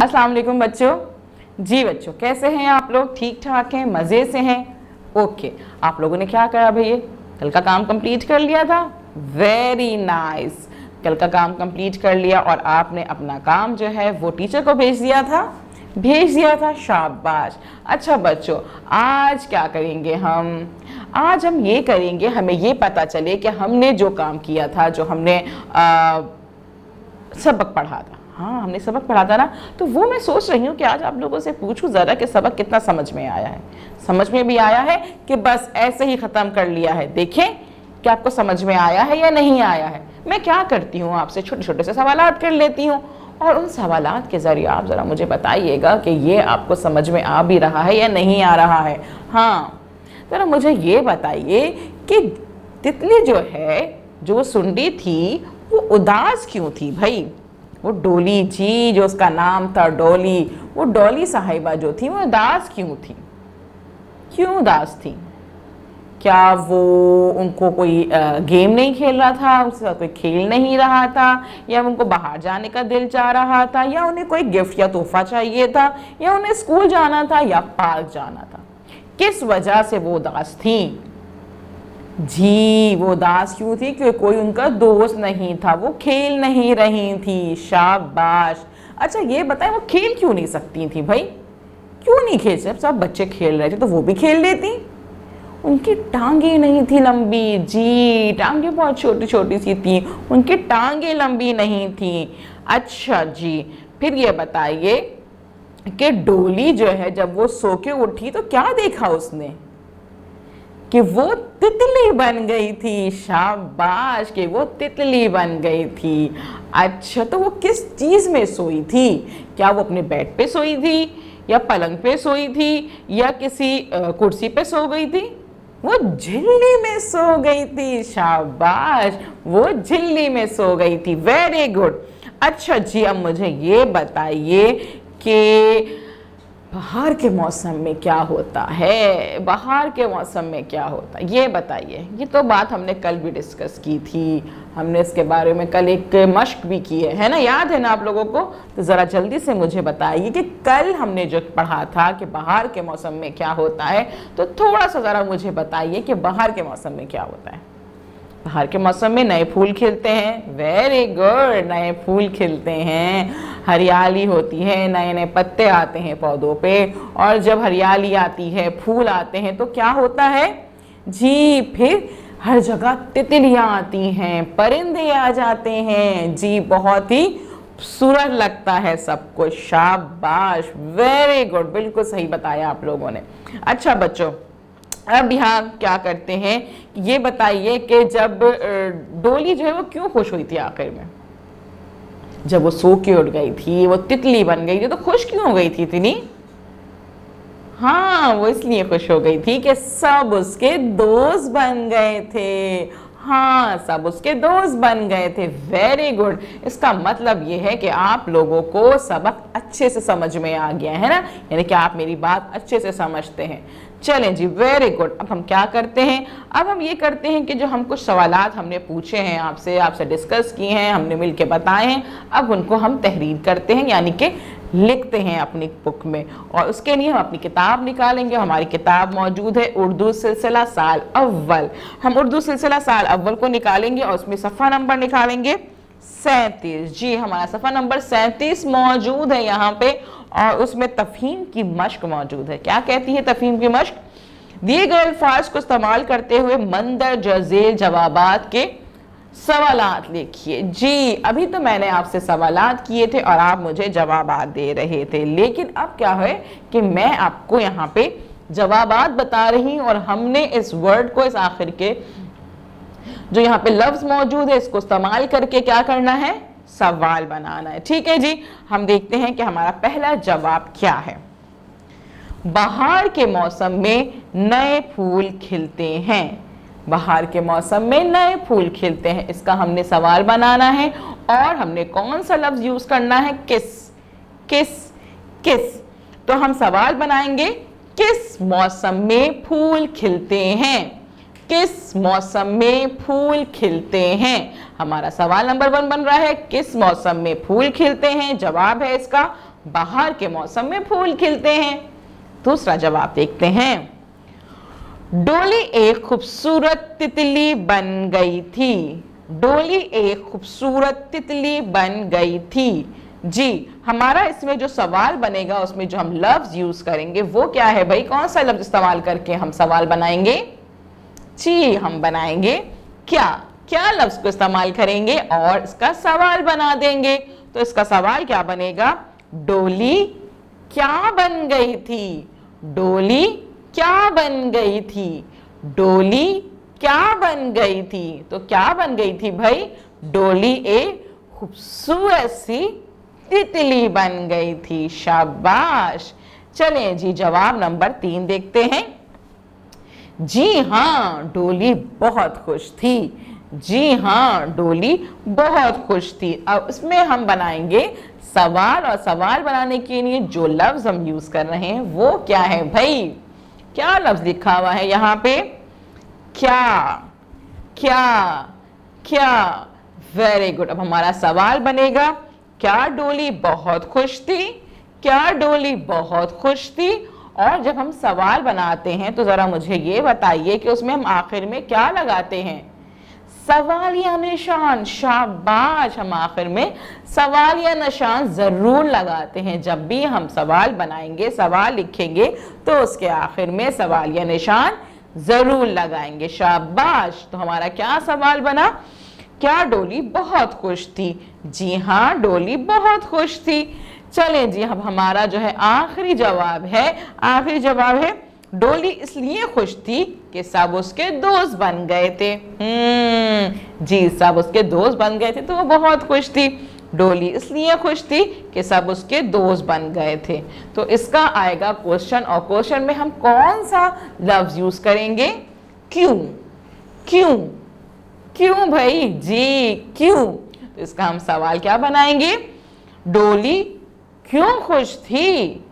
अस्सलाम वालेकुम बच्चों। जी बच्चों, कैसे हैं आप लोग? ठीक ठाक हैं? मज़े से हैं? ओके, आप लोगों ने क्या करा भैया? कल का काम कंप्लीट कर लिया था? Very nice. कल का काम कंप्लीट कर लिया और आपने अपना काम जो है वो टीचर को भेज दिया था। शाबाश। अच्छा बच्चों, आज क्या करेंगे आज हम ये करेंगे, हमें ये पता चले कि हमने जो काम किया था, जो हमने सबक पढ़ा था, हाँ हमने सबक पढ़ा था ना, तो वो मैं सोच रही हूँ कि आज आप लोगों से पूछूं ज़रा कि सबक कितना समझ में आया है। समझ में भी आया है कि बस ऐसे ही ख़त्म कर लिया है? देखें कि आपको समझ में आया है या नहीं आया है। मैं क्या करती हूँ, आपसे छोटे छोटे से सवालात कर लेती हूँ और उन सवालात के ज़रिए आप ज़रा मुझे बताइएगा कि ये आपको समझ में आ भी रहा है या नहीं आ रहा है। हाँ, ज़रा मुझे ये बताइए कि तितली जो है, जो सुंडी थी, वो उदास क्यों थी भाई? वो डोली जी, जो उसका नाम था डोली, वो डोली साहिबा जो थी, वो उदास क्यों थी? क्यों उदास थी? क्या वो उनको कोई गेम नहीं खेल रहा था, उसके साथ कोई खेल नहीं रहा था, या उनको बाहर जाने का दिल चाह रहा था, या उन्हें कोई गिफ्ट या तोहफा चाहिए था, या उन्हें स्कूल जाना था या पार्क जाना था? किस वजह से वो उदास थी? जी, वो उदास क्यों थी? क्योंकि कोई उनका दोस्त नहीं था, वो खेल नहीं रही थी। शाबाश। अच्छा ये बताएं, वो खेल क्यों नहीं सकती थी भाई? क्यों नहीं खेल सकती? सब बच्चे खेल रहे थे तो वो भी खेल लेती। उनकी टांगे नहीं थी लंबी। जी, टांगे बहुत छोटी छोटी सी थी, उनकी टांगे लंबी नहीं थी। अच्छा जी, फिर ये बताइए कि डोली जो है, जब वो सो के उठी तो क्या देखा उसने? कि वो तितली बन गई थी। शाबाश, कि वो तितली बन गई थी। अच्छा, तो वो किस चीज़ में सोई थी? क्या वो अपने बेड पे सोई थी, या पलंग पे सोई थी, या किसी कुर्सी पे सो गई थी? वो झिल्ली में सो गई थी। शाबाश, वो झिल्ली में सो गई थी। Very good. अच्छा जी, अब मुझे ये बताइए कि बाहर के मौसम में क्या होता है? बाहर के मौसम में क्या होता है ये बताइए। ये तो बात हमने कल भी डिस्कस की थी, हमने इसके बारे में कल एक मश्क भी की है ना? याद है ना आप लोगों को? तो ज़रा जल्दी से मुझे बताइए कि कल हमने जो पढ़ा था कि बाहर के मौसम में क्या होता है, तो थोड़ा सा ज़रा मुझे बताइए कि बाहर के मौसम में क्या होता है। बाहर के मौसम में नए फूल खिलते हैं। वेरी गुड, नए फूल खिलते हैं, हरियाली होती है, नए नए पत्ते आते हैं पौधों पे, और जब हरियाली आती है, फूल आते हैं, तो क्या होता है जी? फिर हर जगह तितलियां आती हैं, परिंदे आ जाते हैं। जी, बहुत ही खूबसूरत लगता है सब कुछ। शाबाश, वेरी गुड, बिल्कुल सही बताया आप लोगों ने। अच्छा बच्चों, अब यहाँ क्या करते हैं, ये बताइए कि जब डोली जो है वो क्यों खुश हुई थी आखिर में? जब वो सो के उठ गई थी, वो तितली बन गई थी, तो खुश क्यों हो गई थी इतनी? हाँ, वो इसलिए खुश हो गई थी कि सब उसके दोस्त बन गए थे। हाँ, सब उसके दोस्त बन गए थे। Very good. इसका मतलब ये है कि आप लोगों को सबक अच्छे से समझ में आ गया है ना, यानी कि आप मेरी बात अच्छे से समझते हैं। चलें जी, वेरी गुड। अब हम क्या करते हैं? अब हम ये करते हैं कि जो हम कुछ सवालात हमने पूछे हैं आपसे डिस्कस किए हैं, हमने मिलके बताए हैं, अब उनको हम तहरीर करते हैं, यानी कि लिखते हैं अपनी बुक में। और उसके लिए हम अपनी किताब निकालेंगे। हमारी किताब मौजूद है उर्दू सिलसिला साल अव्वल। हम उर्दू सिलसिला साल अव्वल को निकालेंगे और उसमें सफ़ा नंबर निकालेंगे 37। जी, हमारा सफ़ा नंबर 37 मौजूद है यहाँ पे, और उसमें तफहीम की मश्क मौजूद है। क्या कहती है तफहीम की मश्क? दिए गए अल्फाज को इस्तेमाल करते हुए मंदरजा झेल जवाबात के सवालात लिखिए। जी, अभी तो मैंने आपसे सवालात किए थे और आप मुझे जवाबात दे रहे थे, लेकिन अब क्या है कि मैं आपको यहाँ पे जवाबात बता रही हूँ, और हमने इस वर्ड को, इस आखिर के जो यहाँ पे लफ्ज मौजूद है, इसको इस्तेमाल करके क्या करना है? सवाल बनाना है। ठीक है जी, हम देखते हैं कि हमारा पहला जवाब क्या है। बाहर के मौसम में नए फूल खिलते हैं। बाहर के मौसम में नए फूल खिलते हैं, इसका हमने सवाल बनाना है, और हमने कौन सा लफ्ज यूज करना है? किस। किस किस। तो हम सवाल बनाएंगे, किस मौसम में फूल खिलते हैं? किस मौसम में फूल खिलते हैं? हमारा सवाल नंबर 1 बन रहा है, किस मौसम में फूल खिलते हैं? जवाब है इसका बाहर के मौसम में फूल खिलते हैं। दूसरा जवाब देखते हैं। डोली एक खूबसूरत तितली बन गई थी। डोली एक खूबसूरत तितली बन गई थी। जी, हमारा इसमें जो सवाल बनेगा उसमें जो हम लफ्ज यूज करेंगे वो क्या है भाई? कौन सा लफ्ज इस्तेमाल करके हम सवाल बनाएंगे? जी, हम बनाएंगे क्या? क्या लफ्ज को इस्तेमाल करेंगे और इसका सवाल बना देंगे। तो इसका सवाल क्या बनेगा? डोली क्या बन गई थी? डोली क्या बन गई थी? डोली क्या बन गई थी? तो क्या बन गई थी भाई? डोली एक खूबसूरत सी तितली बन गई थी। शाबाश। चलें जी, जवाब नंबर 3 देखते हैं। जी हाँ, डोली बहुत खुश थी। जी हाँ, डोली बहुत खुश थी। अब इसमें हम बनाएंगे सवाल, और सवाल बनाने के लिए जो लफ्ज हम यूज कर रहे हैं वो क्या है भाई? क्या लफ्ज लिखा हुआ है यहाँ पे? क्या, क्या, क्या। Very good. अब हमारा सवाल बनेगा, क्या डोली बहुत खुश थी? क्या डोली बहुत खुश थी? और जब हम सवाल बनाते हैं तो जरा मुझे ये बताइए कि उसमें हम आखिर में क्या लगाते हैं? सवालिया निशान। शाबाश। हम आखिर में सवालिया निशान जरूर लगाते हैं। जब भी हम सवाल बनाएंगे, सवाल लिखेंगे, तो उसके आखिर में सवालिया निशान जरूर लगाएंगे। शाबाश। तो हमारा क्या सवाल बना? क्या डोली बहुत खुश थी? जी हाँ, डोली बहुत खुश थी। चलें जी, अब हमारा जो है आखिरी जवाब है डोली इसलिए खुश थी कि सब उसके दोस्त बन गए थे। जी, सब उसके दोस्त बन गए थे तो वो बहुत खुश थी। डोली इसलिए खुश थी कि सब उसके दोस्त बन गए थे। तो इसका आएगा क्वेश्चन, और क्वेश्चन में हम कौन सा लफ्ज यूज करेंगे? क्यों। क्यों, क्यों भाई? जी, क्यों। तो इसका हम सवाल क्या बनाएंगे? डोली क्यों खुश थी?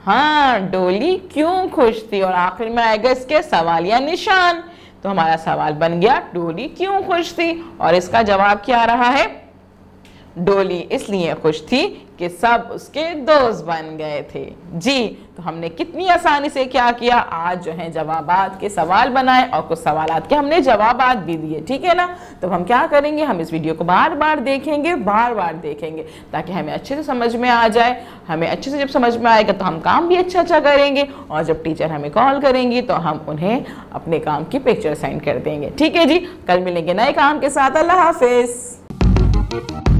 हाँ, डोली क्यों खुश थी? और आखिर में आएगा इसके सवालिया निशान। तो हमारा सवाल बन गया डोली क्यों खुश थी, और इसका जवाब क्या रहा है? डोली इसलिए खुश थी कि सब उसके दोस्त बन गए थे। जी, तो हमने कितनी आसानी से क्या किया? आज जो है जवाबात के सवाल बनाए और कुछ सवालात के हमने जवाबात भी दिए। ठीक है ना? तो हम क्या करेंगे? हम इस वीडियो को बार बार देखेंगे, बार बार देखेंगे, ताकि हमें अच्छे से समझ में आ जाए। हमें अच्छे से जब समझ में आएगा तो हम काम भी अच्छा करेंगे, और जब टीचर हमें कॉल करेंगी तो हम उन्हें अपने काम की पिक्चर सेंड कर देंगे। ठीक है जी, कल मिलेंगे नए काम के साथ। अल्लाह हाफिज।